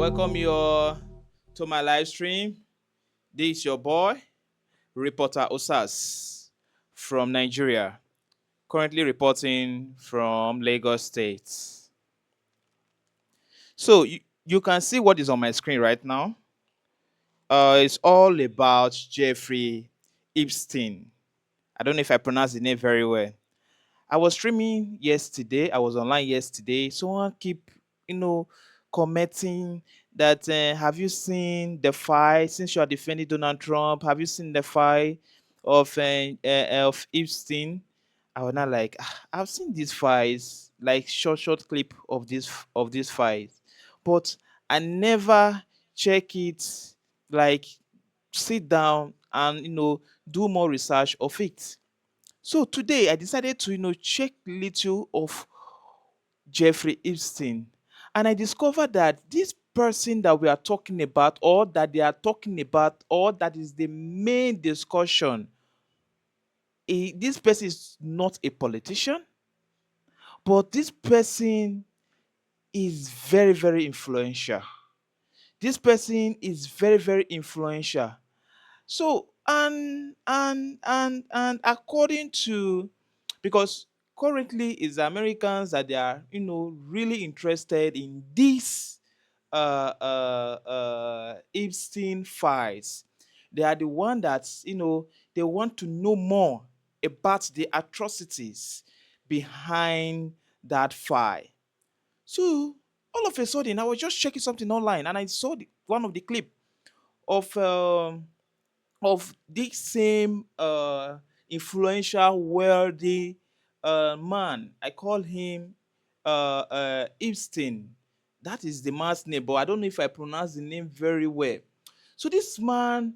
welcome you all to my live stream. This is your boy, reporter Osas from Nigeria, currently reporting from Lagos State. So you can see what is on my screen right now. It's all about Jeffrey Epstein. I don't know if I pronounced the name very well. I was streaming yesterday. I was online yesterday. Someone keep, you know, commenting that have you seen the fight since you are defending Donald Trump? Have you seen the fight of Epstein? I was not like I've seen these fights, like short clip of this fight, but I never check it, like sit down and do more research of it. So today I decided to check little of Jeffrey Epstein, and I discovered that this person that we are talking about, or that they are talking about, or that is the main discussion, this person is not a politician, but this person is very influential. This person is very influential. So and according to, because currently it's the Americans that they are really interested in this Epstein files. They are the one that they want to know more about the atrocities behind that file. So all of a sudden I was just checking something online and I saw one of the clip of this same influential, wealthy man. I call him Epstein. That is the man's name, but I don't know if I pronounce the name very well. So this man,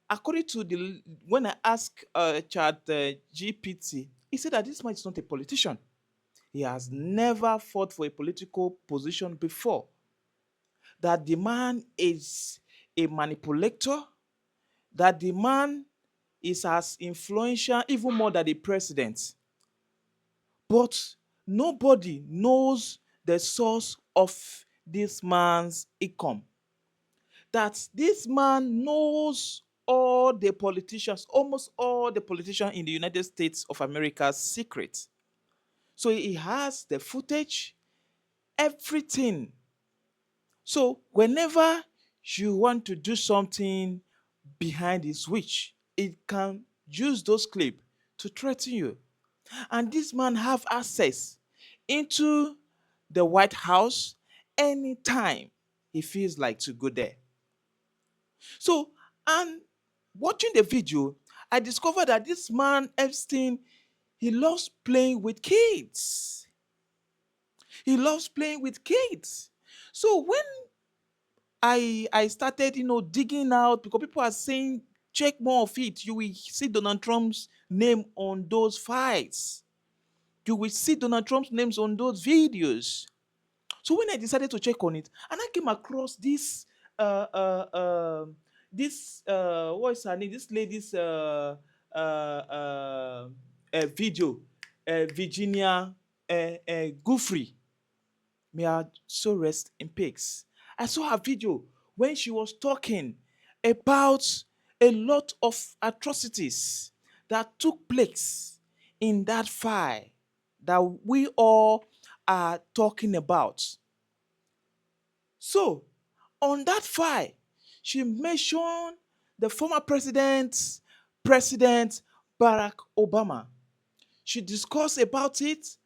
according to the when I asked Chat GPT, he said that this man is not a politician. He has never fought for a political position before. That the man is a manipulator, that the man is as influential, even more than the president. But nobody knows the source of this man's income. That this man knows all the politicians, almost all the politicians in the United States of America's secret. So he has the footage, everything. So whenever you want to do something behind his switch, it can use those clips to threaten you. And this man have access into the White House anytime he feels like to go there. So, and watching the video, I discovered that this man Epstein, he loves playing with kids. He loves playing with kids. So when I started, digging out, because people are saying check more of it. You will see Donald Trump's name on those files. You will see Donald Trump's names on those videos. So when I decided to check on it, and I came across this what's her name? This lady's video, Virginia Giuffre. May her soul rest in peace. I saw her video when she was talking about a lot of atrocities that took place in that fire that we all are talking about. So, on that file, she mentioned the former President Barack Obama. She discussed about it,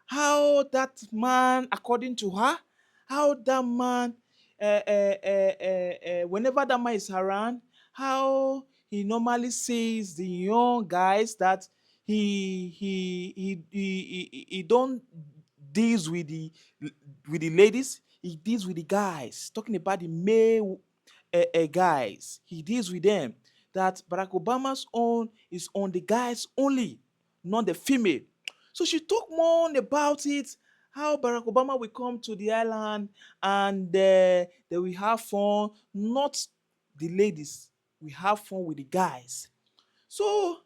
how that man, according to her, how that man, whenever that man is around, how he normally sees the young guys that he don't deals with the ladies, he deals with the guys. Talking about the male guys, he deals with them. That Barack Obama's own is on the guys only, not the female. So she talked more about it, how Barack Obama will come to the island and they will have fun, not the ladies. We have fun with the guys. So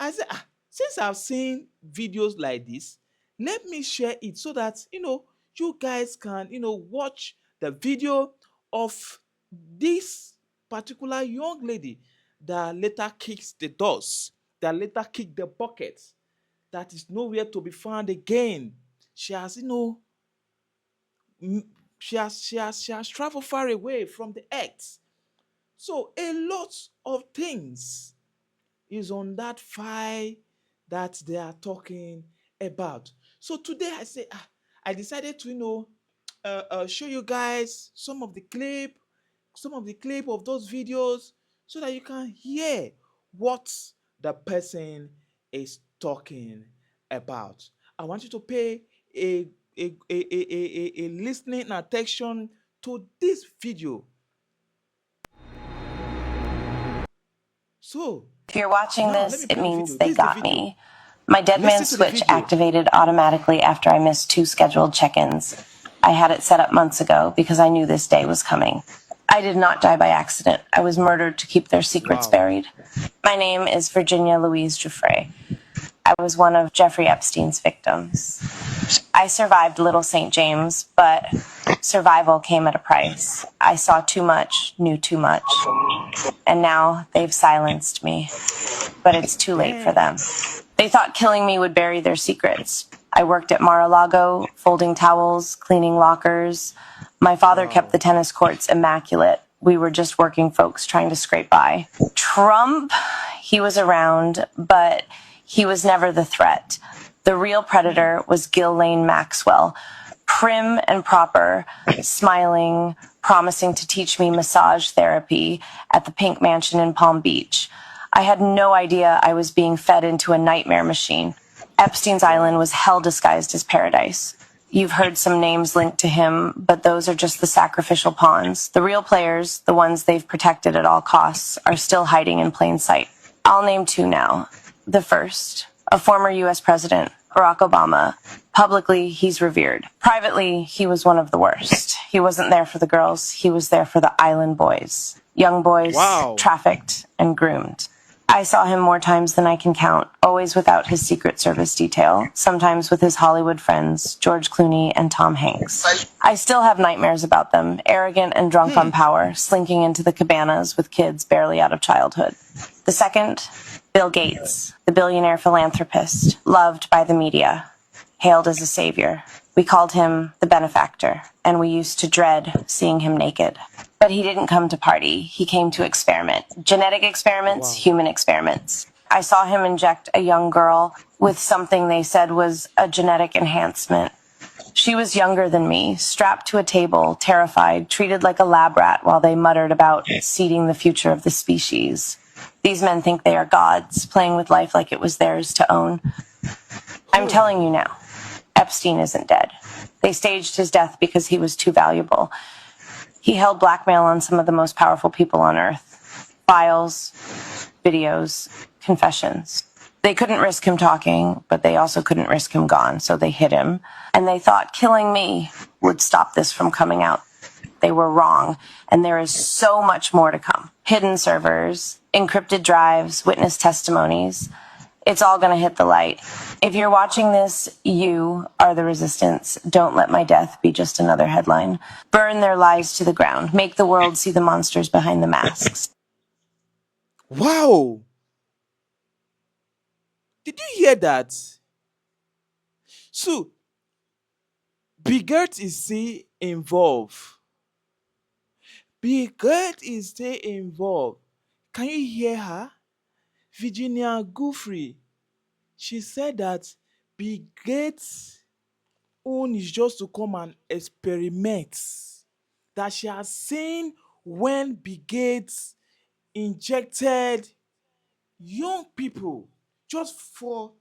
I said, since I've seen videos like this, let me share it so that you guys can watch the video of this particular young lady that later kicks the doors, that later kicked the bucket, that is nowhere to be found again. She has, she has traveled far away from the earth. So a lot of things is on that file that they are talking about. So today I decided to show you guys some of the clip of those videos so that you can hear what the person is talking about. I want you to pay a a listening attention to this video. So If you're watching now let this, me it play the means video. they This is the got video. me. My dead man Listen to the switch video. activated automatically after I missed 2 scheduled check-ins. I had it set up months ago because I knew this day was coming. I did not die by accident. I was murdered to keep their secrets Wow. buried. My name is Virginia Giuffre. I was one of Jeffrey Epstein's victims. I survived Little St. James, but survival came at a price. I saw too much, knew too much, and now they've silenced me. But it's too late for Damn. them. They thought killing me would bury their secrets. I worked at Mar-a-Lago, folding towels, cleaning lockers. My father kept the Wow. tennis courts immaculate. We were just working folks trying to scrape by. Trump, he was around, but he was never the threat. The real predator was Ghislaine Maxwell, prim and proper, smiling, promising to teach me massage therapy at the Pink Mansion in Palm Beach. I had no idea I was being fed into a nightmare machine. Epstein's Island Wow. was hell disguised as paradise. You've heard some names linked to him, but those are just the sacrificial pawns. The real players, the ones they've protected at all costs, are still hiding in plain sight. I'll name 2 now. The first, a former US president, Barack Obama. Publicly, he's revered. Privately, he was one of the worst. He wasn't there for the girls, he was there for the island boys. Young boys, Wow. trafficked and groomed. I saw him more times than I can count, always without his Secret Service detail, sometimes with his Hollywood friends, George Clooney and Tom Hanks. I still have nightmares about them, arrogant and drunk on power, slinking into the cabanas with kids barely out of childhood. The second, Bill Gates, the billionaire philanthropist, loved by the media, hailed as a savior. We called him the benefactor, and we used to dread seeing him naked. But he didn't come to party. He came to experiment. Genetic experiments, Wow. human experiments. I saw him inject a young girl with something they said was a genetic enhancement. She was younger than me, strapped to a table, terrified, treated like a lab rat while they muttered about seeding the future of the species. These men think they are gods, playing with life like it was theirs to own. I'm telling you now, Epstein isn't dead. They staged his death because he was too valuable. He held blackmail on some of the most powerful people on earth. Files, videos, confessions. They couldn't risk him talking, but they also couldn't risk him gone, so they hid him. And they thought killing me would stop this from coming out. They were wrong, and there is so much more to come. Hidden servers, encrypted drives, witness testimonies. It's all going to hit the light. If you're watching this, you are the resistance. Don't let my death be just another headline. Burn their lies to the ground. Make the world see the monsters behind the masks. Wow. Did you hear that? So, Bigert is still involved. Bigert is still involved. Can you hear her? Virginia Giuffre. She said that Biget's own is just to come and experiment. That she has seen when Biget injected young people just for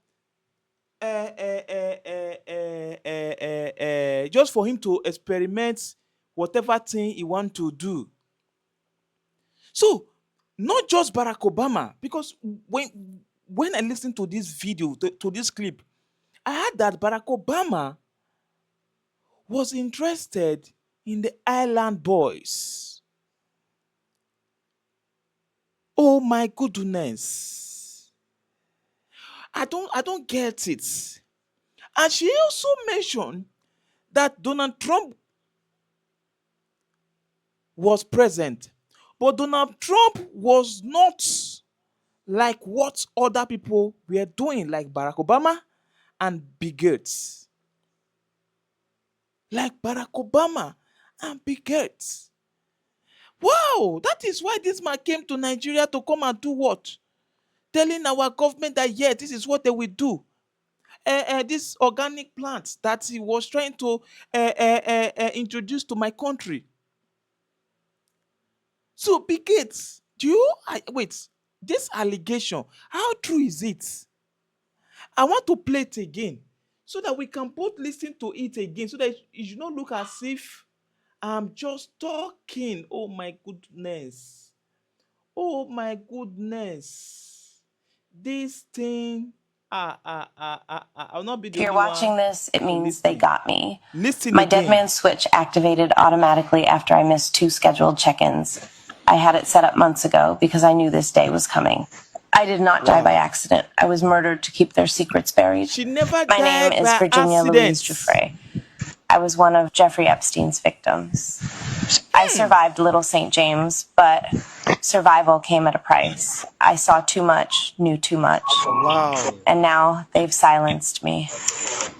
just for him to experiment whatever thing he want to do. So not just Barack Obama, because when I listened to this video, to this clip, I heard that Barack Obama was interested in the Island Boys. Oh my goodness. I don't get it. And she also mentioned that Donald Trump was present. But Donald Trump was not like what other people were doing, like Barack Obama and Bill Gates. Like Barack Obama and Bill Gates. Wow, that is why this man came to Nigeria to come and do what? Telling our government that, yeah, this is what they will do. This organic plants that he was trying to introduce to my country. So, Bill Gates, wait, this allegation, how true is it? I want to play it again so that we can both listen to it again so that it should not look as if I'm just talking. Oh my goodness. Oh my goodness. This thing, I'll not be the If you're only one watching this, it to means they listen. got me. Listen My dead again. man switch activated automatically after I missed 2 scheduled check-ins. I had it set up months ago because I knew this day was coming. I did not die by Wow. accident. I was murdered to keep their secrets buried. She never My name died is by Virginia accident. Giuffre. I was one of Jeffrey Epstein's victims. I survived Little St. James, but survival came at a price. I saw too much, knew too much, Wow. and now they've silenced me.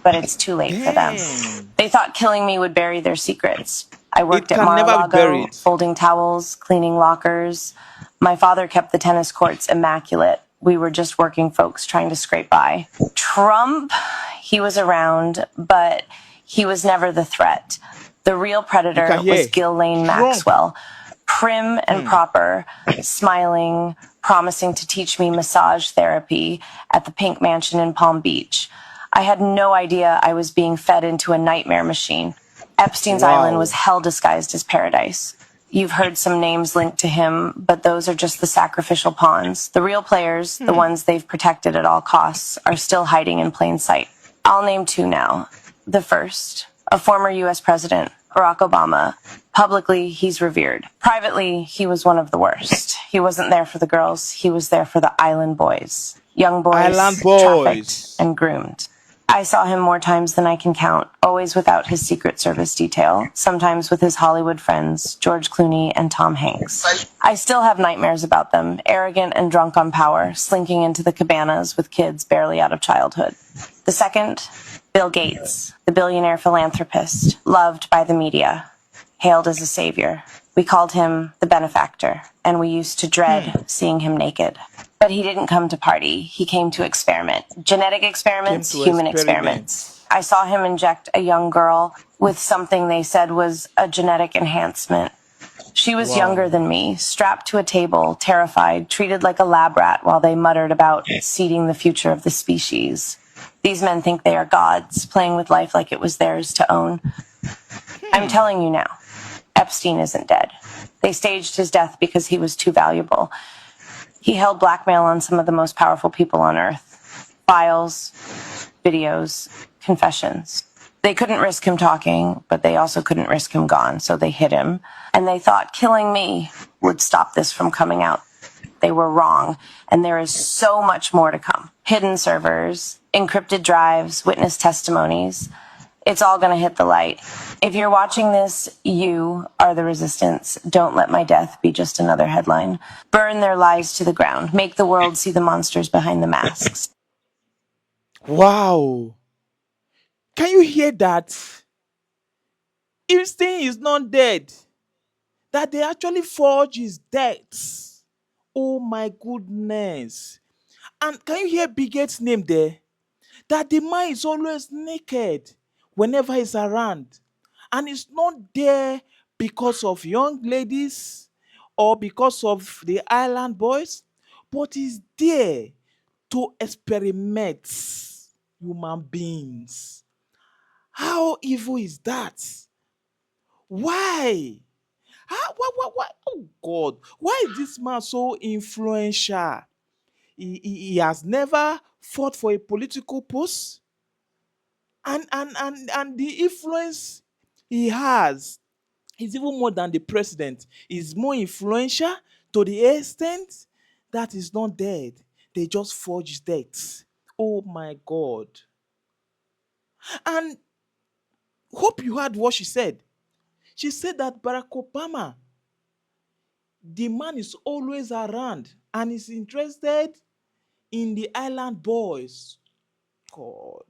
But it's too late for them. Damn. They thought killing me would bury their secrets. I It worked at can never be Mar-a-Lago, buried. folding towels, cleaning lockers. My father kept the tennis courts immaculate. We were just working folks trying to scrape by. Trump, he was around, but he was never the threat. The real You can predator was hear Ghislaine Trump. Maxwell, prim and proper, smiling, promising to teach me massage therapy at the Pink Mansion in Palm Beach. I had no idea I was being fed into a nightmare machine. Epstein's Island was Wow. hell disguised as paradise. You've heard some names linked to him, but those are just the sacrificial pawns. The real players, the ones they've protected at all costs, are still hiding in plain sight. I'll name 2 now. The first, a former US president, Barack Obama. Publicly, he's revered. Privately, he was one of the worst. He wasn't there for the girls, he was there for the island boys. Young Island boys, trafficked boys. and groomed. I saw him more times than I can count, always without his Secret Service detail, sometimes with his Hollywood friends, George Clooney and Tom Hanks. I still have nightmares about them, arrogant and drunk on power, slinking into the cabanas with kids barely out of childhood. The second, Bill Gates, the billionaire philanthropist, loved by the media, hailed as a savior. We called him the benefactor, and we used to dread seeing him naked. But he didn't come to party. He came to experiment. Genetic Came experiments, to human experiments. experiment. I saw him inject a young girl with something they said was a genetic enhancement. She was younger Wow. than me, strapped to a table, terrified, treated like a lab rat while they muttered about seeding the future of the species. These men think they are gods, playing with life like it was theirs to own. I'm telling you now, Epstein isn't dead. They staged his death because he was too valuable. He held blackmail on some of the most powerful people on earth. Files, videos, confessions. They couldn't risk him talking, but they also couldn't risk him gone, so they hid him. And they thought killing me would stop this from coming out. They were wrong, and there is so much more to come. Hidden servers, encrypted drives, witness testimonies. It's all going to hit the light. If you're watching this, you are the resistance. Don't let my death be just another headline. Burn their lies to the ground. Make the world see the monsters behind the masks. Wow. Can you hear that? Epstein is not dead. That they actually forged his death. Oh my goodness. And can you hear Biget's name there? That the man is always naked whenever he's around. And he's not there because of young ladies or because of the island boys, but he's there to experiment human beings. How evil is that? Why? Why? Oh God, why is this man so influential? He has never fought for a political post, and the influence he has is even more than the president. He's more influential to the extent that he's not dead. They just forge his death. Oh my God. And hope you heard what she said. She said that Barack Obama The man is always around and is interested in the island boys. God.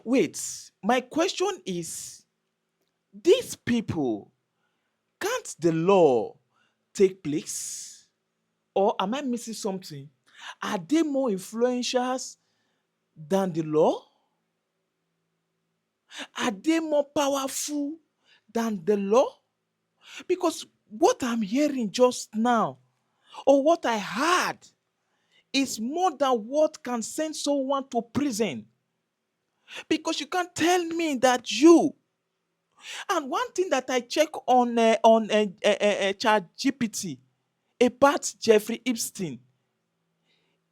Wait, my question is, these people, can't the law take place? Or am I missing something? Are they more influential than the law? Are they more powerful than the law? Because what I'm hearing just now, or what I heard, is more than what can send someone to prison. Because you can't tell me that you. And one thing that I check on Chat GPT about Jeffrey Epstein,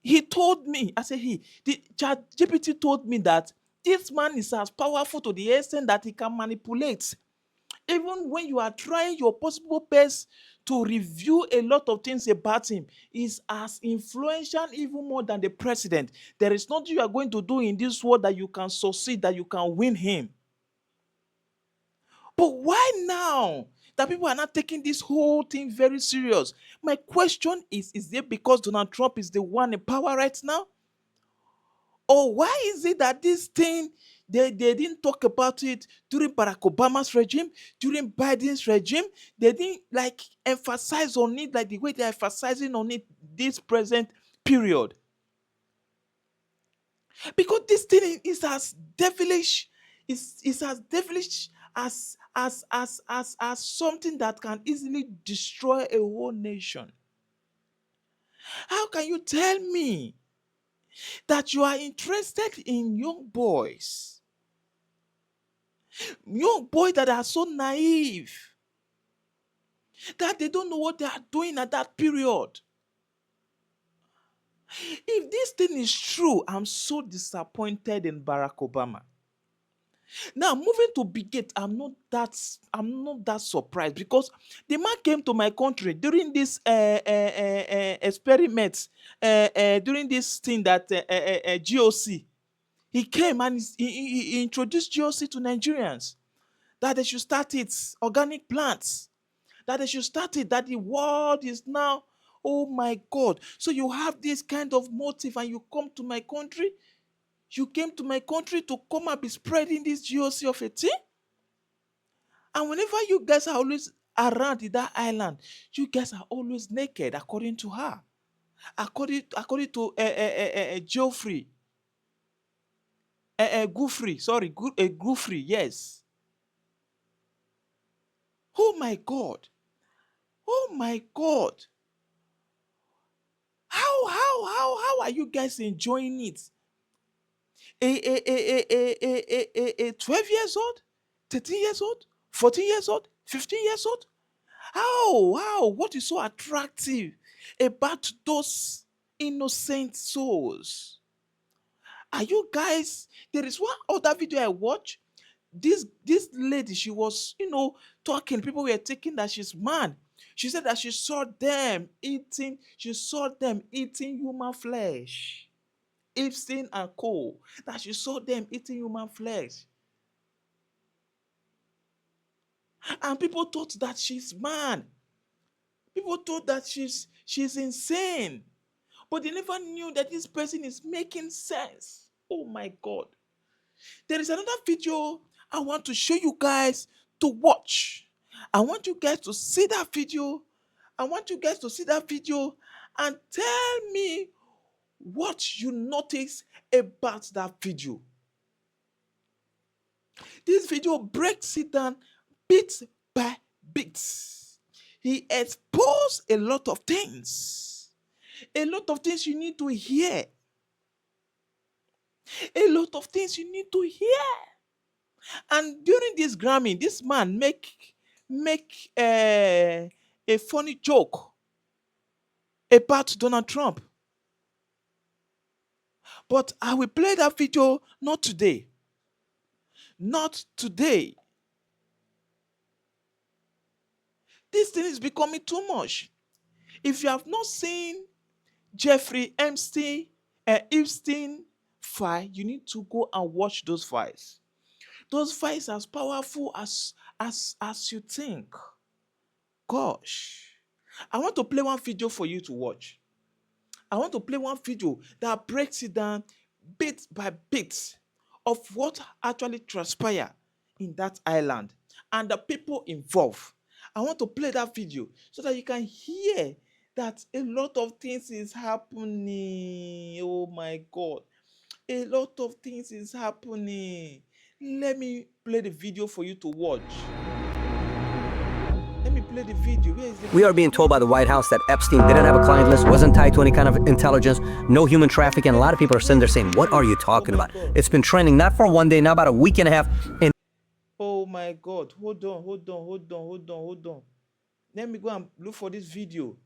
he told me, I said the Chat GPT told me that this man is as powerful to the extent that he can manipulate. Even when you are trying your possible best to review a lot of things about him, is as influential even more than the president. There is nothing you are going to do in this world that you can succeed, that you can win him. But why now that people are not taking this whole thing very serious? My question is it because Donald Trump is the one in power right now? Or why is it that this thing, they didn't talk about it during Barack Obama's regime, during Biden's regime? They didn't like emphasize on it like the way they're emphasizing on it this present period. Because this thing is as devilish, is as devilish as something that can easily destroy a whole nation. How can you tell me that you are interested in young boys that are so naive, that they don't know what they are doing at that period? If this thing is true, I'm so disappointed in Barack Obama. Now, moving to Bigate, I'm not that surprised, because the man came to my country during this experiment, during this thing that GOC. He came and he introduced GOC to Nigerians, that they should start it, organic plants, that they should start it, that the world is now, oh my God. So you have this kind of motive and you come to my country. You came to my country to come and be spreading this GOC of a thing. And whenever you guys are always around in that island, you guys are always naked, according to her. According to Geoffrey, Giuffre, sorry, Giuffre, yes. Oh my God. Oh my God. How are you guys enjoying it? A 12 years old, 13 years old, 14 years old, 15 years old? How? What is so attractive about those innocent souls? Are you guys? There is one other video I watched. This lady, she was, talking. People were thinking that she's mad. She said that she saw them eating human flesh. Epstein and Co. That she saw them eating human flesh. And people thought that she's mad. People thought that she's insane. But they never knew that this person is making sense. Oh my God. There is another video I want to show you guys to watch. I want you guys to see that video. I want you guys to see that video and tell me what you notice about that video. This video breaks it down bit by bit. He exposed a lot of things. A lot of things you need to hear. A lot of things you need to hear. And during this Grammy, this man make a funny joke about Donald Trump. But I will play that video not today. Not today. This thing is becoming too much. If you have not seen Jeffrey Epstein file, you need to go and watch those files. Those fights as powerful as you think. Gosh. I want to play one video for you to watch. I want to play one video that breaks it down bit by bit of what actually transpired in that island and the people involved. I want to play that video so that you can hear that a lot of things is happening. Oh my God. A lot of things is happening. Let me play the video for you to watch. Let me play the video. Where is the We are being told by the White House that Epstein didn't have a client list, wasn't tied to any kind of intelligence, no human trafficking. A lot of people are sitting there saying, what are you talking about? It's been trending not for one day, now about a week and a half. And Oh my God. Hold on. Let me go and look for this video.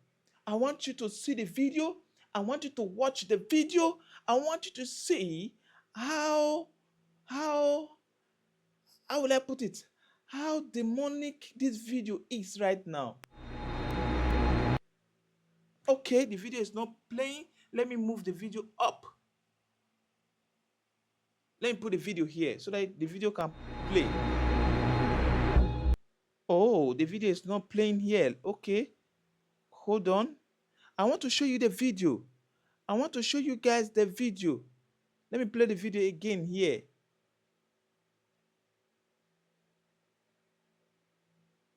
I want you to see the video. I want you to watch the video. I want you to see how will I put it? How demonic this video is right now. Okay, the video is not playing. Let me move the video up. Let me put the video here so that the video can play. Oh, the video is not playing here. Okay, hold on. I want to show you the video. I want to show you guys the video. Let me play the video again here.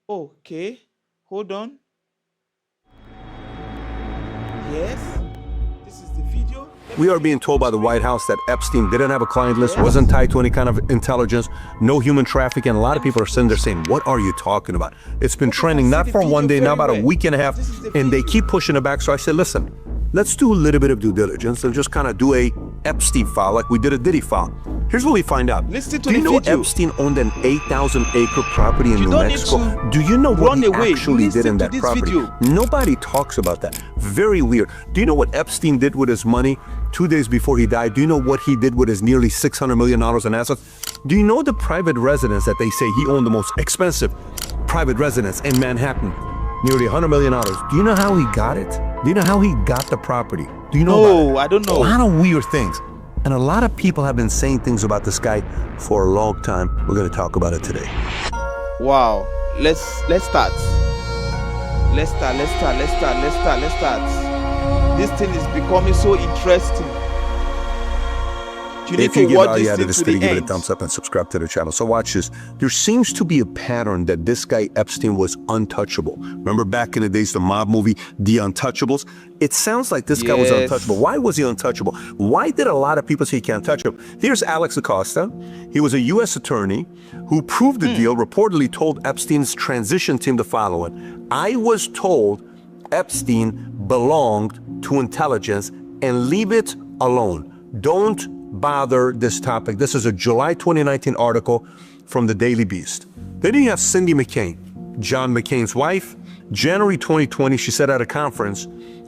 Okay, hold on. Yes, this is the video. We are being told by the White House that Epstein didn't have a client list, wasn't tied to any kind of intelligence, no human trafficking. A lot of people are sitting there saying, what are you talking about? It's been trending not for one day, now about a week and a half, and they keep pushing it back. So I said, listen, let's do a little bit of due diligence and just kind of do a Epstein file like we did a Diddy file. Here's what we find out. Listen to Do you the know video. Epstein owned an 8,000-acre property in New don't need Mexico? to Do you know what run he away. actually did Listen in to that this property? video. Nobody talks about that. Very weird. Do you know what Epstein did with his money 2 days before he died? Do you know what he did with his nearly $600 million in assets? Do you know the private residence that they say he owned, the most expensive private residence in Manhattan? Nearly $100 million. Do you know how he got it? Do you know how he got the property? Do you know about it? No, I don't know. A lot of weird things. And a lot of people have been saying things about this guy for a long time. We're going to talk about it today. Wow. Let's start. Let's start. This thing is becoming so interesting. You need If you to give watch value this out thing of this to video, the give it a end. thumbs up and subscribe to the channel. So watch this. There seems to be a pattern that this guy Epstein was untouchable. Remember back in the days, the mob movie, The Untouchables? It sounds like this guy was Yes. untouchable. Why was he untouchable? Why did a lot of people say he can't touch him? Here's Alex Acosta. He was a U.S. attorney who proved the deal, reportedly told Epstein's transition team the following. I was told Epstein belonged to intelligence and leave it alone. Don't bother this topic. This is a July 2019 article from the Daily Beast. Then you have Cindy McCain, John McCain's wife. January 2020, she said at a conference,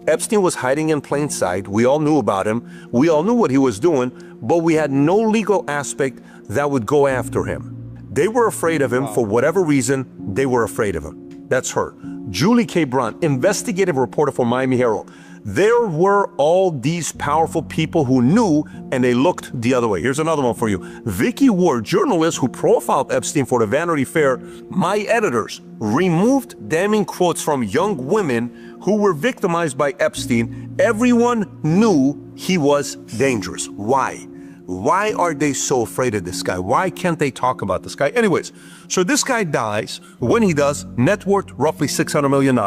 Epstein was hiding in plain sight. We all knew about him. We all knew what he was doing, but we had no legal aspect that would go after him. They were afraid of him for whatever reason. They were afraid of him. That's her. Julie K. Brown, investigative reporter for Miami Herald. There were all these powerful people who knew, and they looked the other way. Here's another one for you. Vicky Ward, journalist who profiled Epstein for the Vanity Fair. My editors removed damning quotes from young women who were victimized by Epstein. Everyone knew he was dangerous. Why? Why are they so afraid of this guy? Why can't they talk about this guy? Anyways, so this guy dies. When he does, net worth roughly $600 million.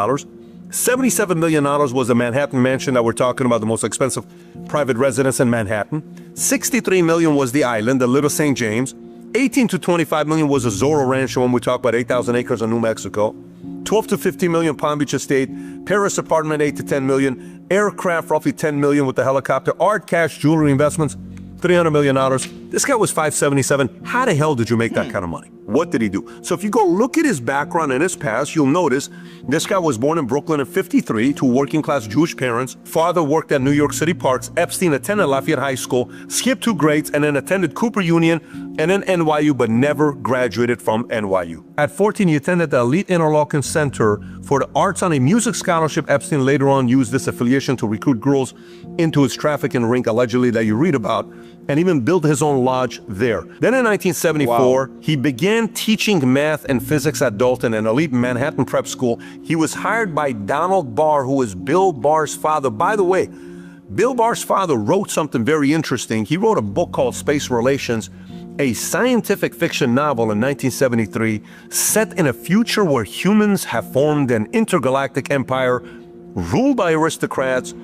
$77 million was the Manhattan mansion that we're talking about, the most expensive private residence in Manhattan. $63 million was the island, the Little St. James. $18 to $25 million was a Zorro Rancho when we talk about 8,000 acres in New Mexico. $12 to $15 million Palm Beach Estate. Paris apartment, $8 to $10 million. Aircraft, roughly $10 million with the helicopter. Art, cash, jewelry investments, $300 million. This guy was 577. How the hell did you make that kind of money? What did he do? So if you go look at his background and his past, you'll notice this guy was born in Brooklyn in '53 to working-class Jewish parents. Father worked at New York City Parks. Epstein attended Lafayette High School, skipped 2 grades, and then attended Cooper Union and then NYU, but never graduated from NYU. At 14, he attended the Elite Interlochen Center for the Arts on a music scholarship. Epstein later on used this affiliation to recruit girls into his trafficking ring, allegedly, that you read about. and even built his own lodge there. Then in 1974, he began teaching math and physics at Dalton, an elite Manhattan prep school. He was hired by Donald Barr, who was Bill Barr's father. By the way, Bill Barr's father wrote something very interesting. He wrote a book called Space Relations, a scientific fiction novel in 1973 set in a future where humans have formed an intergalactic empire ruled by aristocrats,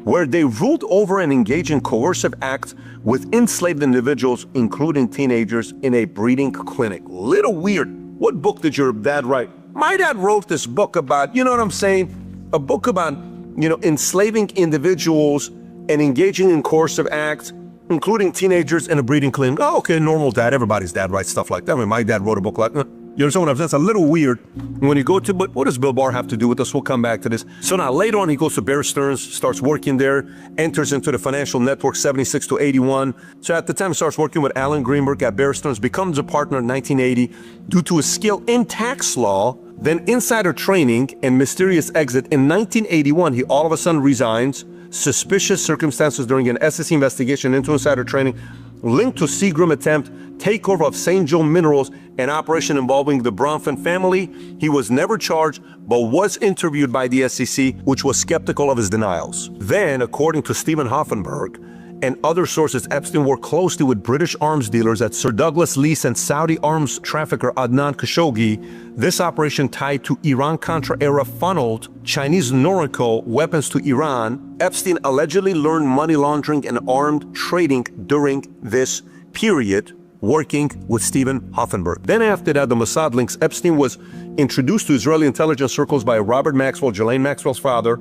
where they ruled over and engaged in coercive acts with enslaved individuals, including teenagers, in a breeding clinic. Little weird. What book did your dad write? My dad wrote this book about, you know what I'm saying? A book about, enslaving individuals and engaging in coercive acts, including teenagers in a breeding clinic. Oh, okay, normal dad. Everybody's dad writes stuff like that. I mean, my dad wrote a book like that. You understand what I'm saying? That's a little weird when you go to, but what does Bill Barr have to do with this? We'll come back to this. So now later on, he goes to Bear Stearns, starts working there, enters into the financial network 76 to 81. So at the time, starts working with Alan Greenberg at Bear Stearns, becomes a partner in 1980 due to his skill in tax law, then insider training and mysterious exit. In 1981, he all of a sudden resigns. Suspicious circumstances during an SEC investigation into insider trading linked to Seagram attempt takeover of St. Joe Minerals, an operation involving the Bronfman family. He was never charged, but was interviewed by the SEC, which was skeptical of his denials. Then, according to Stephen Hoffenberg and other sources, Epstein worked closely with British arms dealers at Sir Douglas Lease and Saudi arms trafficker Adnan Khashoggi. This operation tied to Iran-Contra era funneled Chinese Norco weapons to Iran. Epstein allegedly learned money laundering and armed trading during this period, working with Stephen Hoffenberg. Then after that, the Mossad links. Epstein was introduced to Israeli intelligence circles by Robert Maxwell, Ghislaine Maxwell's father.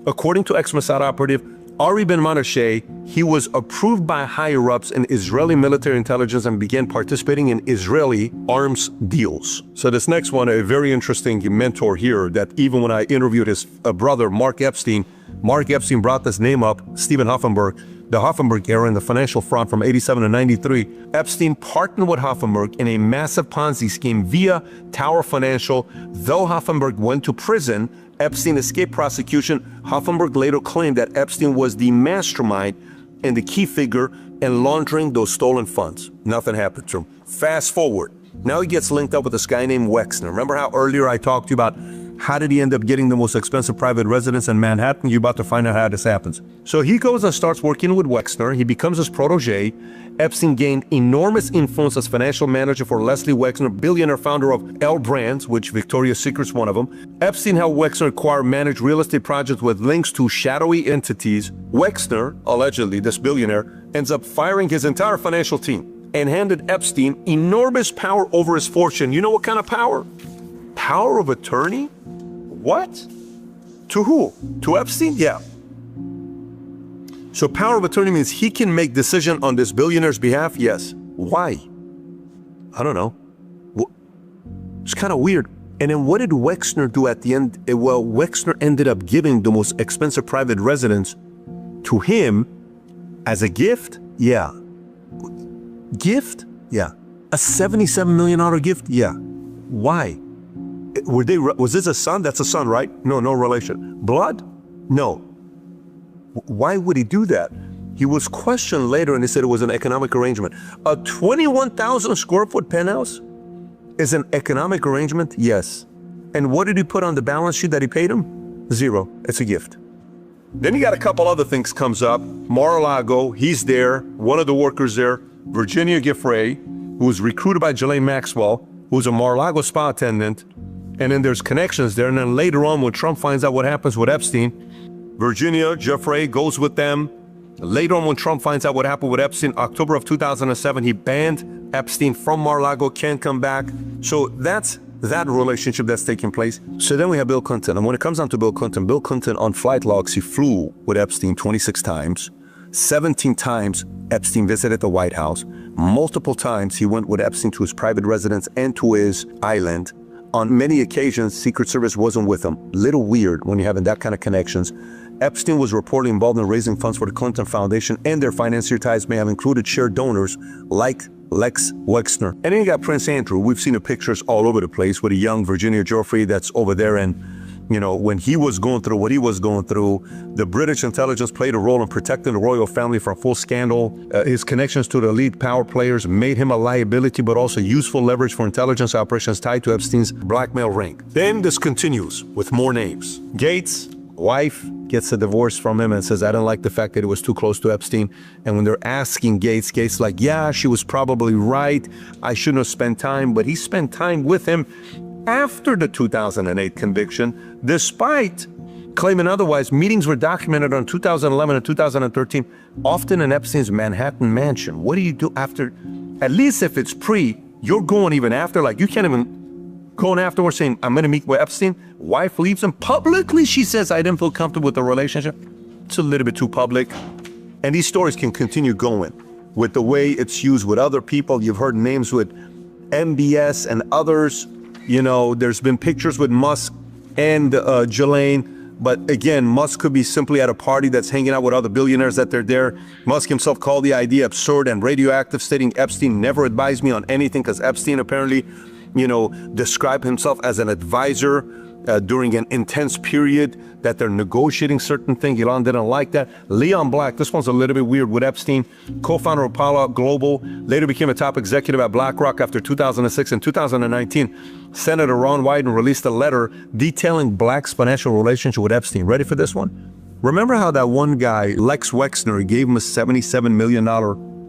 According to ex-Mossad operative Ari Ben Manasseh, he was approved by higher-ups in Israeli military intelligence and began participating in Israeli arms deals. So this next one, a very interesting mentor here, that even when I interviewed his brother, Mark Epstein brought this name up, Stephen Hoffenberg, the Hoffenberg era in the financial fraud from 87 to 93. Epstein partnered with Hoffenberg in a massive Ponzi scheme via Tower Financial. Though Hoffenberg went to prison, Epstein escaped prosecution. Hoffenberg later claimed that Epstein was the mastermind and the key figure in laundering those stolen funds. Nothing happened to him. Fast forward. Now he gets linked up with this guy named Wexner. Remember how earlier I talked to you about how did he end up getting the most expensive private residence in Manhattan? You're about to find out how this happens. So he goes and starts working with Wexner. He becomes his protege. Epstein gained enormous influence as financial manager for Leslie Wexner, billionaire founder of L Brands, which Victoria's Secret's one of them. Epstein helped Wexner acquire manage real estate projects with links to shadowy entities. Wexner, allegedly this billionaire, ends up firing his entire financial team and handed Epstein enormous power over his fortune. You know what kind of power? Power of attorney? What? To who? To Epstein? Yeah. So power of attorney means he can make decision on this billionaire's behalf? Yes. Why? I don't know. It's kind of weird. And then what did Wexner do at the end? Well, Wexner ended up giving the most expensive private residence to him as a gift? Yeah. Gift? Yeah. A $77 million gift? Yeah. Why? Was this a son? That's a son, right? No relation. Blood? No. Why would he do that? He was questioned later and he said it was an economic arrangement. A 21,000 square foot penthouse is an economic arrangement? Yes. And what did he put on the balance sheet that he paid him? Zero. It's a gift. Then you got a couple other things comes up. Mar-a-Lago, he's there. One of the workers there, Virginia Giuffre, who was recruited by Ghislaine Maxwell, who's a Mar-a-Lago spa attendant. And then there's connections there. And then later on, when Trump finds out what happens with Epstein, Virginia Giuffre goes with them. Later on, when Trump finds out what happened with Epstein, October of 2007, he banned Epstein from Mar-a-Lago, can't come back. So that's that relationship that's taking place. So then we have Bill Clinton. And when it comes down to Bill Clinton on flight logs, he flew with Epstein 26 times. 17 times Epstein visited the White House. Multiple times he went with Epstein to his private residence and to his island. On many occasions, Secret Service wasn't with him. Little weird when you're having that kind of connections. Epstein was reportedly involved in raising funds for the Clinton Foundation, and their financier ties may have included shared donors like Lex Wexner. And then you got Prince Andrew. We've seen the pictures all over the place with a young Virginia Giuffre that's over there in when he was going through what he was going through, the British intelligence played a role in protecting the royal family from full scandal. His connections to the elite power players made him a liability, but also useful leverage for intelligence operations tied to Epstein's blackmail ring. Then this continues with more names. Gates, wife, gets a divorce from him and says, I don't like the fact that it was too close to Epstein. And when they're asking Gates like, yeah, she was probably right. I shouldn't have spent time, but he spent time with him after the 2008 conviction, despite claiming otherwise. Meetings were documented on 2011 and 2013, often in Epstein's Manhattan mansion. What do you do after? At least if it's pre, you're going even after. Like, you can't even go afterwards saying, I'm going to meet with Epstein. Wife leaves him. Publicly, she says, I didn't feel comfortable with the relationship. It's a little bit too public. And these stories can continue going with the way it's used with other people. You've heard names with MBS and others. There's been pictures with Musk and Ghislaine, but again, Musk could be simply at a party that's hanging out with other billionaires that they're there. Musk himself called the idea absurd and radioactive, stating Epstein never advised me on anything, because Epstein apparently, described himself as an advisor during an intense period that they're negotiating certain things. Elon didn't like that. Leon Black, this one's a little bit weird with Epstein, co-founder of Apollo Global, later became a top executive at BlackRock after 2006. In 2019, Senator Ron Wyden released a letter detailing Black's financial relationship with Epstein. Ready for this one? Remember how that one guy, Lex Wexner, gave him a $77 million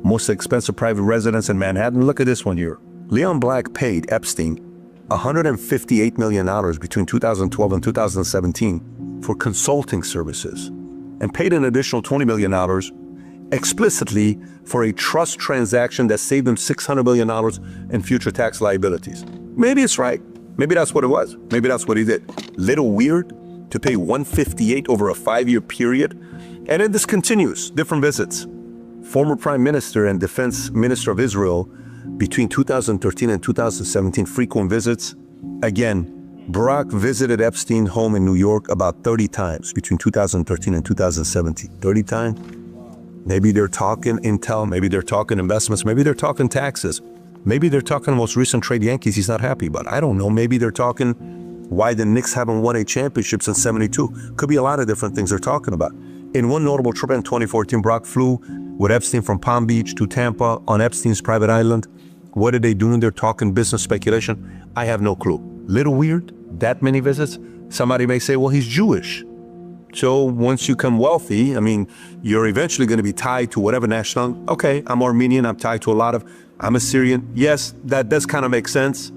most expensive private residence in Manhattan? Look at this one here. Leon Black paid Epstein $158 million between 2012 and 2017 for consulting services, and paid an additional $20 million explicitly for a trust transaction that saved him $600 million in future tax liabilities. Maybe it's right. Maybe that's what it was. Maybe that's what he did. Little weird to pay $158 over a 5-year period. And then this continues, different visits. Former Prime Minister and Defense Minister of Israel between 2013 and 2017, frequent visits. Again, Barack visited Epstein's home in New York about 30 times between 2013 and 2017. 30 times? Maybe they're talking intel, maybe they're talking investments, maybe they're talking taxes. Maybe they're talking the most recent trade Yankees he's not happy about. I don't know. Maybe they're talking why the Knicks haven't won a championship since '72. Could be a lot of different things they're talking about. In one notable trip in 2014, Barack flew with Epstein from Palm Beach to Tampa on Epstein's private island. What are they doing? They're talking business speculation. I have no clue. Little weird, that many visits. Somebody may say, well, he's Jewish. So once you become wealthy, you're eventually going to be tied to whatever national. Okay, I'm Armenian, I'm tied to a lot of, I'm Assyrian. Yes, that does kind of make sense.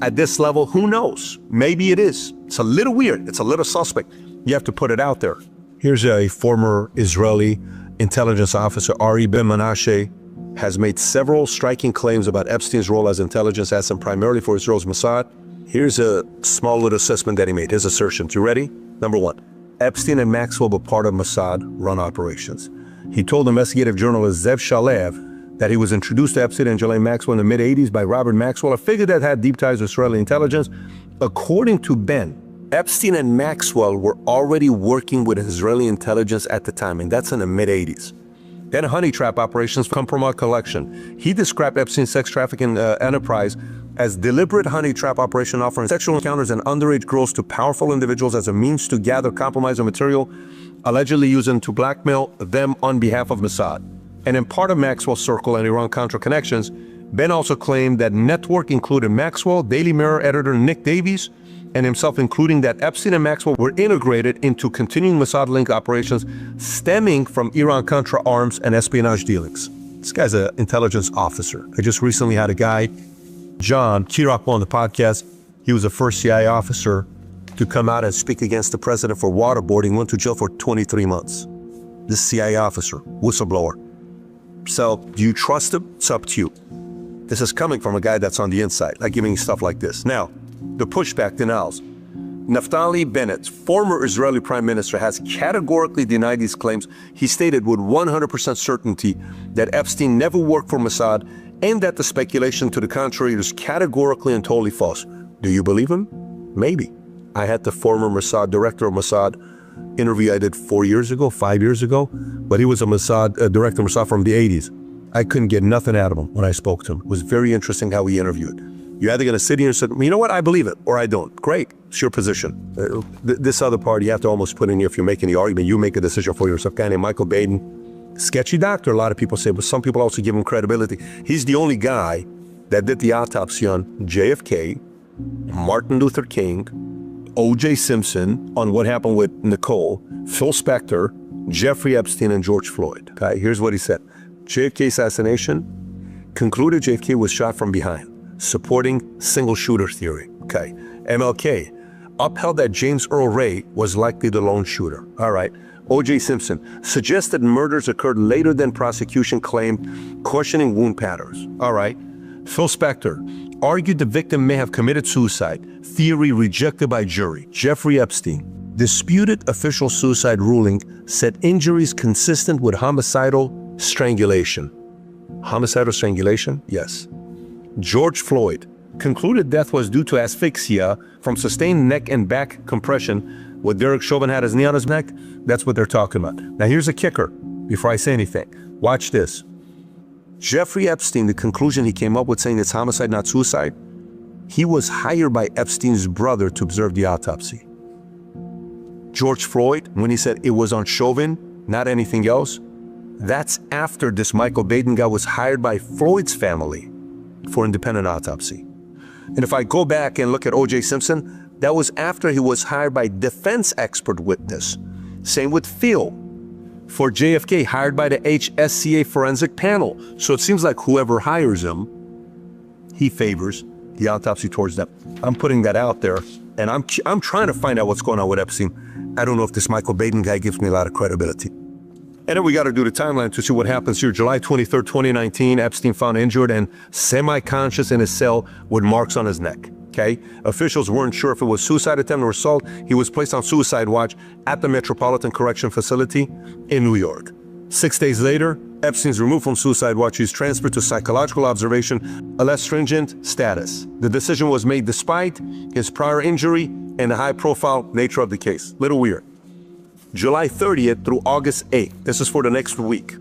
At this level, who knows? Maybe it is. It's a little weird. It's a little suspect. You have to put it out there. Here's a former Israeli intelligence officer, Ari Ben Menashe, has made several striking claims about Epstein's role as intelligence asset primarily for Israel's Mossad. Here's a small little assessment that he made, his assertions. You ready? Number one, Epstein and Maxwell were part of Mossad-run operations. He told investigative journalist Zev Shalev that he was introduced to Epstein and Ghislaine Maxwell in the mid-'80s by Robert Maxwell, a figure that had deep ties with Israeli intelligence. According to Ben, Epstein and Maxwell were already working with Israeli intelligence at the time, and that's in the mid-'80s. Then honey trap operations come from our collection. He described Epstein's sex trafficking enterprise as deliberate honey trap operation offering sexual encounters and underage girls to powerful individuals as a means to gather compromising material, allegedly using to blackmail them on behalf of Mossad. And in part of Maxwell's circle and Iran-Contra connections, Ben also claimed that network included Maxwell, Daily Mirror editor Nick Davies, and himself, including that Epstein and Maxwell were integrated into continuing Mossad-linked operations stemming from Iran-Contra arms and espionage dealings. This guy's an intelligence officer. I just recently had a guy, John Kirok, on the podcast. He was the first CIA officer to come out and speak against the president for waterboarding, went to jail for 23 months. This CIA officer, whistleblower. So, do you trust him? It's up to you. This is coming from a guy that's on the inside, like giving stuff like this. Now, the pushback denials. Naftali Bennett, former Israeli prime minister, has categorically denied these claims. He stated with 100% certainty that Epstein never worked for Mossad and that the speculation to the contrary is categorically and totally false. Do you believe him? Maybe. I had the former Mossad, director of Mossad, interview I did 5 years ago, but he was a Mossad, director of Mossad from the 80s. I couldn't get nothing out of him when I spoke to him. It was very interesting how he interviewed. You're either going to sit here and say, you know what, I believe it, or I don't. Great, it's your position. This other part, you have to almost put in here if you're making the argument, you make a decision for yourself. Guy named Michael Baden, sketchy doctor, a lot of people say, but some people also give him credibility. He's the only guy that did the autopsy on JFK, Martin Luther King, O.J. Simpson, on what happened with Nicole, Phil Spector, Jeffrey Epstein, and George Floyd. Okay, here's what he said. JFK assassination, concluded JFK was shot from behind, supporting single shooter theory. Okay, MLK upheld that James Earl Ray was likely the lone shooter. All right. O.J. Simpson suggested murders occurred later than prosecution claimed, questioning wound patterns. All right. Phil Spector argued the victim may have committed suicide, theory rejected by jury. Jeffrey Epstein disputed official suicide ruling, said injuries consistent with homicidal strangulation. Homicidal strangulation? Yes. George Floyd concluded death was due to asphyxia from sustained neck and back compression. What Derek Chauvin had his knee on his neck, that's what they're talking about. Now here's a kicker before I say anything. Watch this. Jeffrey Epstein, the conclusion he came up with saying it's homicide, not suicide, he was hired by Epstein's brother to observe the autopsy. George Floyd, when he said it was on Chauvin, not anything else, that's after this Michael Baden guy was hired by Floyd's family for independent autopsy. And if I go back and look at O.J. Simpson, that was after he was hired by defense expert witness. Same with Phil. For JFK, hired by the HSCA forensic panel. So it seems like whoever hires him, he favors the autopsy towards them. I'm putting that out there, and I'm trying to find out what's going on with Epstein. I don't know if this Michael Baden guy gives me a lot of credibility. And then we got to do the timeline to see what happens here. July 23rd, 2019, Epstein found injured and semi-conscious in his cell with marks on his neck. Okay, officials weren't sure if it was suicide attempt or assault. He was placed on suicide watch at the Metropolitan Correction Facility in New York. 6 days later, Epstein's removed from suicide watch. He's transferred to psychological observation, a less stringent status. The decision was made despite his prior injury and the high-profile nature of the case. Little weird. July 30th through August 8th, this is for the next week,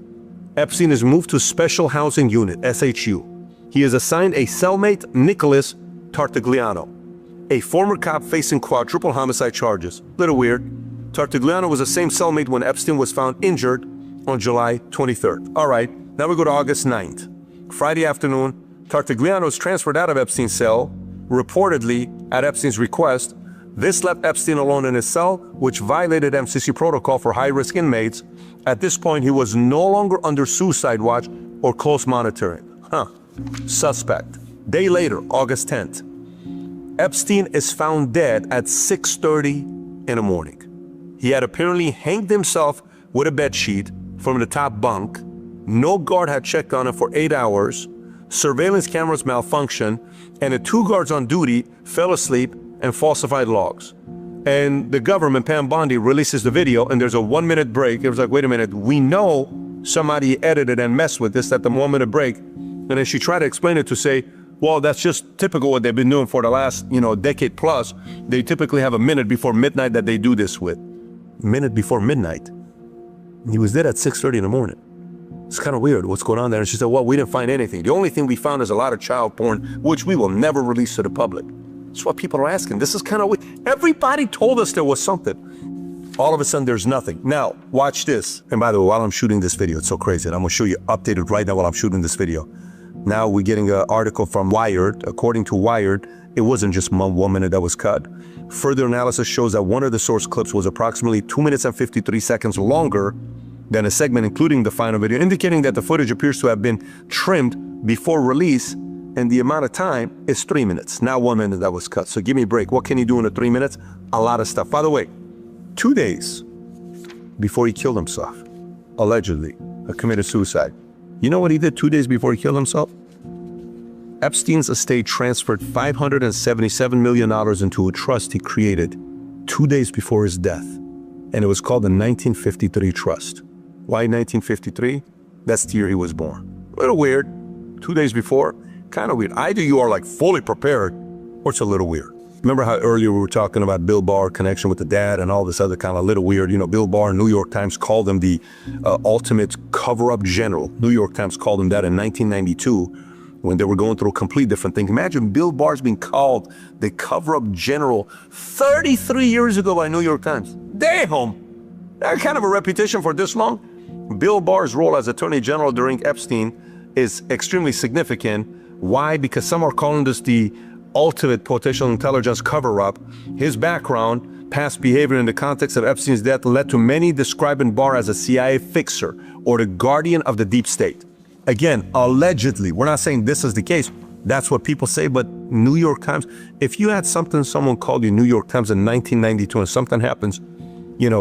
Epstein is moved to Special Housing Unit, SHU. He is assigned a cellmate, Nicholas Tartagliano, a former cop facing quadruple homicide charges. Little weird. Tartagliano was the same cellmate when Epstein was found injured on July 23rd. All right, now we go to August 9th. Friday afternoon, Tartagliano is transferred out of Epstein's cell, reportedly at Epstein's request. This left Epstein alone in his cell, which violated MCC protocol for high-risk inmates. At this point, he was no longer under suicide watch or close monitoring. Suspect. Day later, August 10th, Epstein is found dead at 6:30 in the morning. He had apparently hanged himself with a bedsheet from the top bunk. No guard had checked on him for 8 hours. Surveillance cameras malfunctioned, and the 2 guards on duty fell asleep and falsified logs. And the government, Pam Bondi, releases the video, and there's a 1-minute break. It was like, wait a minute, we know somebody edited and messed with this at the 1-minute break. And then she tried to explain it to say, well, that's just typical what they've been doing for the last, decade plus. They typically have a minute before midnight that they do this with. Minute before midnight. He was dead at 6:30 in the morning. It's kind of weird what's going on there. And she said, well, we didn't find anything. The only thing we found is a lot of child porn, which we will never release to the public. That's what people are asking. This is kind of weird. Everybody told us there was something. All of a sudden, there's nothing. Now, watch this. And by the way, while I'm shooting this video, it's so crazy. And I'm going to show you updated right now while I'm shooting this video. Now we're getting an article from Wired. According to Wired, it wasn't just 1 minute that was cut. Further analysis shows that one of the source clips was approximately 2 minutes and 53 seconds longer than a segment including the final video, indicating that the footage appears to have been trimmed before release, and the amount of time is 3 minutes, not 1 minute that was cut. So give me a break. What can you do in the 3 minutes? A lot of stuff. By the way, 2 days before he killed himself, allegedly, committed suicide. You know what he did 2 days before he killed himself? Epstein's estate transferred $577 million into a trust he created 2 days before his death. And it was called the 1953 Trust. Why 1953? That's the year he was born. A little weird. 2 days before, kind of weird. Either you are like fully prepared, or it's a little weird. Remember how earlier we were talking about Bill Barr connection with the dad and all this other kind of little weird, Bill Barr, New York Times called him the ultimate cover-up general. New York Times called him that in 1992. when they were going through a complete different thing. Imagine Bill Barr's being called the cover-up general 33 years ago by New York Times. Damn! That kind of a reputation for this long? Bill Barr's role as Attorney General during Epstein is extremely significant. Why? Because some are calling this the ultimate potential intelligence cover-up. His background, past behavior in the context of Epstein's death led to many describing Barr as a CIA fixer or the guardian of the deep state. Again, allegedly, we're not saying this is the case. That's what people say, but New York Times, if you had someone called you New York Times in 1992 and something happens,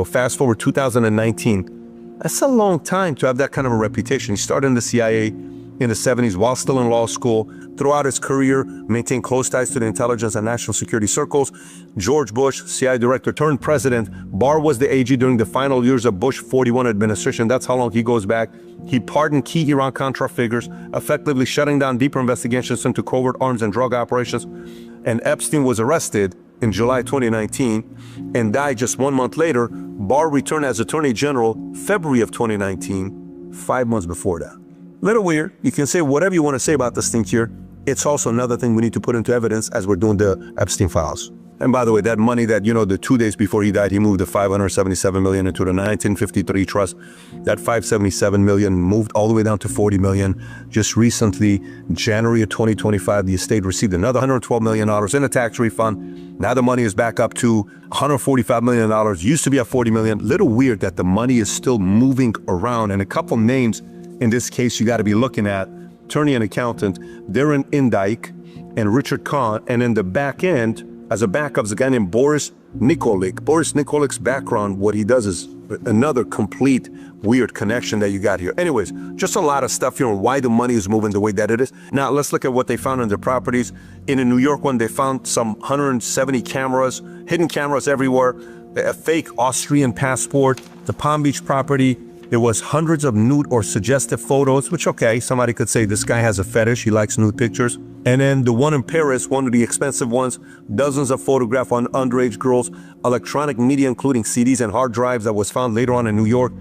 fast forward 2019, that's a long time to have that kind of a reputation. He started in the CIA in the 70s while still in law school. Throughout his career, maintained close ties to the intelligence and national security circles. George Bush, CIA director turned president. Barr was the AG during the final years of Bush 41 administration. That's how long he goes back. He pardoned key Iran-Contra figures, effectively shutting down deeper investigations into covert arms and drug operations. And Epstein was arrested in July 2019 and died just 1 month later. Barr returned as Attorney General February of 2019, 5 months before that. Little weird. You can say whatever you want to say about this thing here. It's also another thing we need to put into evidence as we're doing the Epstein files. And by the way, that money that, the 2 days before he died, he moved the $577 million into the 1953 trust. That $577 million moved all the way down to $40 million. Just recently, January of 2025, the estate received another $112 million in a tax refund. Now the money is back up to $145 million. Used to be at $40 million. Little weird that the money is still moving around. And a couple names in this case you got to be looking at: attorney and accountant Darren Indike and Richard Kahn. And in the back end, as a backup, is a guy named Boris Nikolic. Boris Nikolic's background, what he does is another complete weird connection that you got here. Anyways, just a lot of stuff here on why the money is moving the way that it is. Now, let's look at what they found in their properties. In a New York one, they found some 170 cameras, hidden cameras everywhere, a fake Austrian passport. The Palm Beach property, there was hundreds of nude or suggestive photos, which, okay, somebody could say this guy has a fetish, he likes nude pictures. And then the one in Paris, one of the expensive ones, dozens of photographs on underage girls, electronic media, including CDs and hard drives that was found later on in New York.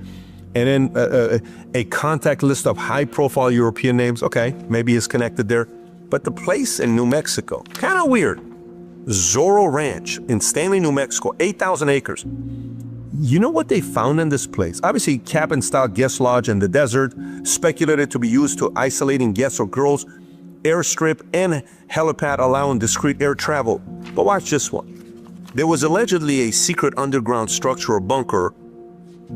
And then a contact list of high-profile European names. Okay, maybe he's connected there. But the place in New Mexico, kind of weird. Zorro Ranch in Stanley, New Mexico, 8,000 acres. You know what they found in this place? Obviously, cabin-style guest lodge in the desert, speculated to be used to isolating guests or girls, airstrip and helipad allowing discreet air travel. But watch this one. There was allegedly a secret underground structure or bunker.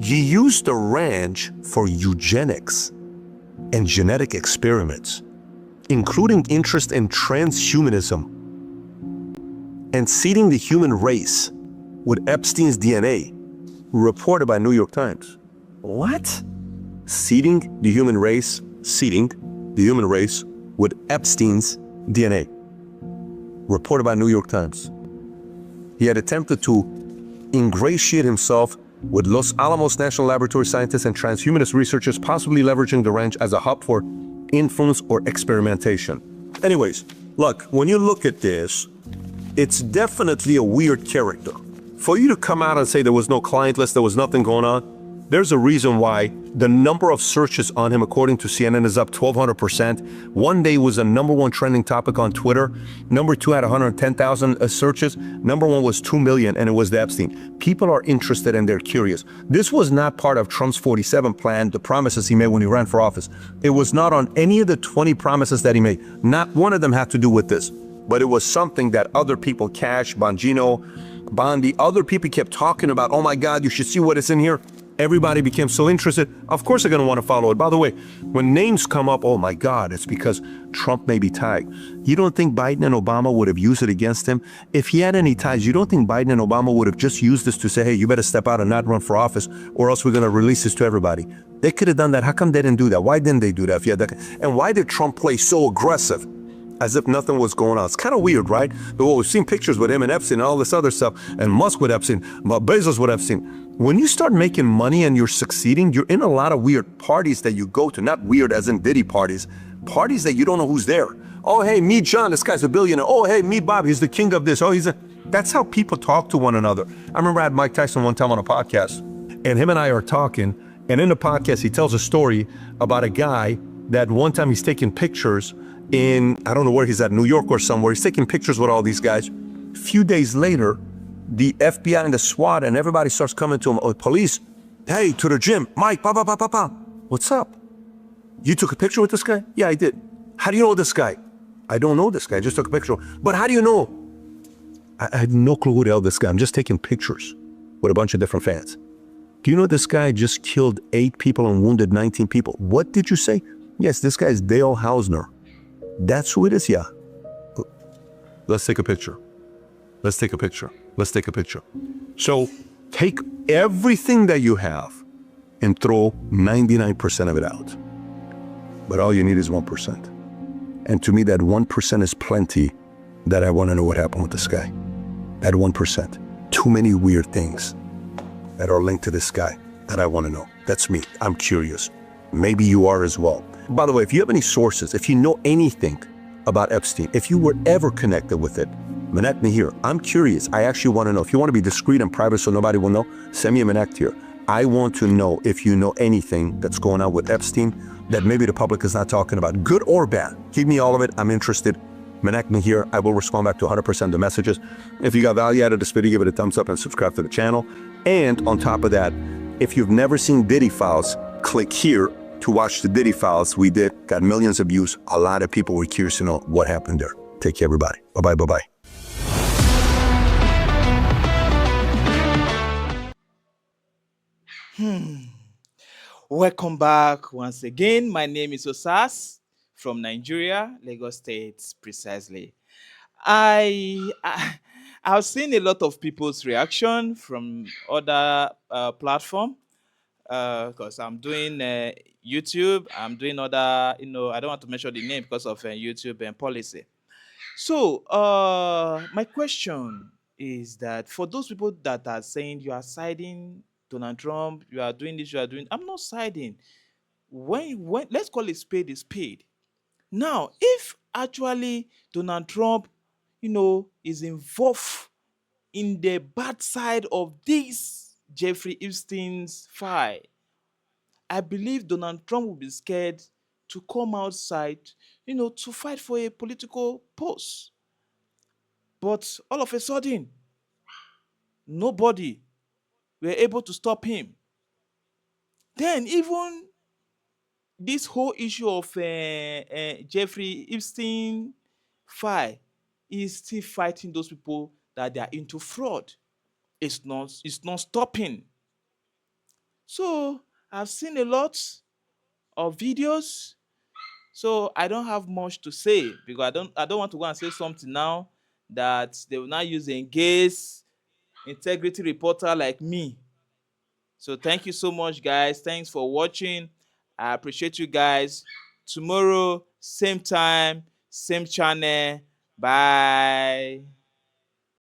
He used the ranch for eugenics and genetic experiments, including interest in transhumanism and seeding the human race with Epstein's DNA, reported by New York Times. What? Seeding the human race with Epstein's DNA, reported by New York Times. He had attempted to ingratiate himself with Los Alamos National Laboratory scientists and transhumanist researchers, possibly leveraging the ranch as a hub for influence or experimentation. Anyways, look, when you look at this, it's definitely a weird character. For you to come out and say there was no client list, there was nothing going on, there's a reason why the number of searches on him, according to CNN, is up 1,200%. One day was a #1 trending topic on Twitter. Number 2 had 110,000 searches. Number 1 was 2 million, and it was the Epstein. People are interested and they're curious. This was not part of Trump's 47 plan, the promises he made when he ran for office. It was not on any of the 20 promises that he made. Not one of them had to do with this. But it was something that other people, Cash, Bongino, Bondi, other people kept talking about. Oh my God, you should see what is in here. Everybody became so interested. Of course they're going to want to follow it. By the way, when names come up, oh my God, it's because Trump may be tied. You don't think Biden and Obama would have used it against him? If he had any ties, you don't think Biden and Obama would have just used this to say, hey, you better step out and not run for office, or else we're going to release this to everybody? They could have done that. How come they didn't do that? Why didn't they do that? If you had that? And why did Trump play so aggressive? As if nothing was going on. It's kind of weird, right? Well, we've seen pictures with him and Epstein and all this other stuff, and Musk with Epstein, Bezos with Epstein. When you start making money and you're succeeding, you're in a lot of weird parties that you go to. Not weird as in Diddy parties. Parties that you don't know who's there. Oh, hey, meet John, this guy's a billionaire. Oh, hey, meet Bob, he's the king of this. Oh, That's how people talk to one another. I remember I had Mike Tyson one time on a podcast, and him and I are talking, and in the podcast, he tells a story about a guy that one time he's taking pictures, in, I don't know where he's at, New York or somewhere. He's taking pictures with all these guys. A few days later, the FBI and the SWAT and everybody starts coming to him, oh, police, hey, to the gym, Mike, what's up? You took a picture with this guy? Yeah, I did. How do you know this guy? I don't know this guy, I just took a picture. But how do you know? I had no clue who the hell this guy, I'm just taking pictures with a bunch of different fans. Do you know this guy just killed 8 people and wounded 19 people? What did you say? Yes, this guy is Dale Hausner. That's who it is, yeah. Let's take a picture. Let's take a picture. Let's take a picture. So take everything that you have and throw 99% of it out. But all you need is 1%. And to me, that 1% is plenty that I want to know what happened with this guy. That 1%. Too many weird things that are linked to this guy that I want to know. That's me. I'm curious. Maybe you are as well. By the way, if you have any sources, if you know anything about Epstein, if you were ever connected with it, connect me here. I'm curious. I actually want to know. If you want to be discreet and private so nobody will know, send me a connect here. I want to know if you know anything that's going on with Epstein that maybe the public is not talking about, good or bad. Give me all of it. I'm interested. Connect me here. I will respond back to 100% of the messages. If you got value out of this video, give it a thumbs up and subscribe to the channel. And on top of that, if you've never seen Diddy Files, click here to watch the Diddy Files. We did, got millions of views. A lot of people were curious to know what happened there. Take care, everybody. Bye-bye, bye-bye. Welcome back once again. My name is Osas from Nigeria, Lagos State, precisely. I've seen a lot of people's reaction from other platform because I'm doing YouTube. I'm doing other, I don't want to mention the name because of YouTube and policy. So my question is that for those people that are saying you are siding Donald Trump, you are doing this, you are doing, I'm not siding. When let's call it spade is spade. Now, if actually Donald Trump, is involved in the bad side of this Jeffrey Epstein's file, I believe Donald Trump will be scared to come outside, to fight for a political post. But all of a sudden, nobody were able to stop him. Then even this whole issue of Jeffrey Epstein file is still fighting those people that they are into fraud. It's not stopping. So I've seen a lot of videos. So I don't have much to say because I don't want to go and say something now that they will not use engaged integrity reporter like me. So thank you so much, guys. Thanks for watching. I appreciate you guys. Tomorrow, same time, same channel. Bye.